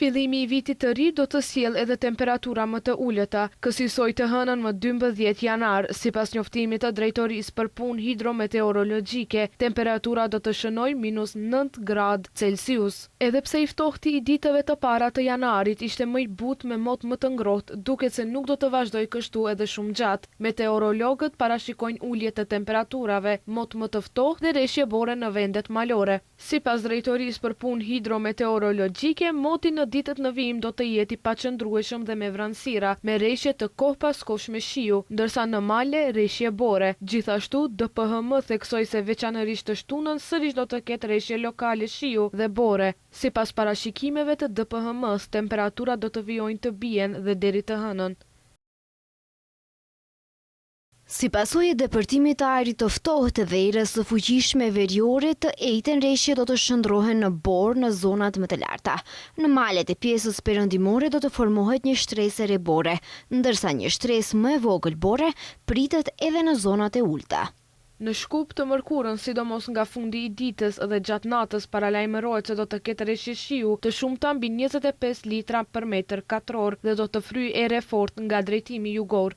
Fillimi I vitit të ri do të sjellë edhe temperatura më të ulëta, kësaj të hënën më 12 janar, sipas njoftimit të Drejtorisë për Punë Hidrometeorologjike, temperatura do të shënojë -9 gradë Celsius. Edhe pse I ftohti I ditëve të para të janarit ishte më I butë me mot më të ngrohtë, duket se nuk do të vazhdojë kështu edhe shumë gjatë. Meteorologët parashikojnë ulje të temperaturave, mot më të ftohtë dhe reshje bore në vendet malore. Sipas Drejtorisë për Punë Hidrometeorologjike, moti në ditët në vijim do të jetë I paqëndrueshëm dhe me vranësira, me reshje të kohë pas kohësh me shiu, ndërsa në male reshje bore. Gjithashtu, DPHM theksoi se veçanërisht të shtunën sërish do të ketë reshje lokale shiu dhe bore. Sipas parashikimeve të DPHM-s, temperaturat do të vijojnë të bien dhe deri të hënën. Si pasojë e depërtimit të ajrit të ftohtë dhe erës së fuqishme veriore, të ejten reshje do të shndrohen në borë në zonat më të larta. Në malet e pjesës perëndimore do të formohet një shtresë re bore, ndërsa një shtresë më e vogël bore pritet edhe në zonat e ulta. Në Shkup të mërkurën, sidomos nga fundi I ditës dhe gjatë natës, paralajmërohet se do të ketë reshje shiu të shumta mbi 25 litra për metër katror dhe do të fryjë erë fort nga drejtimi jugor.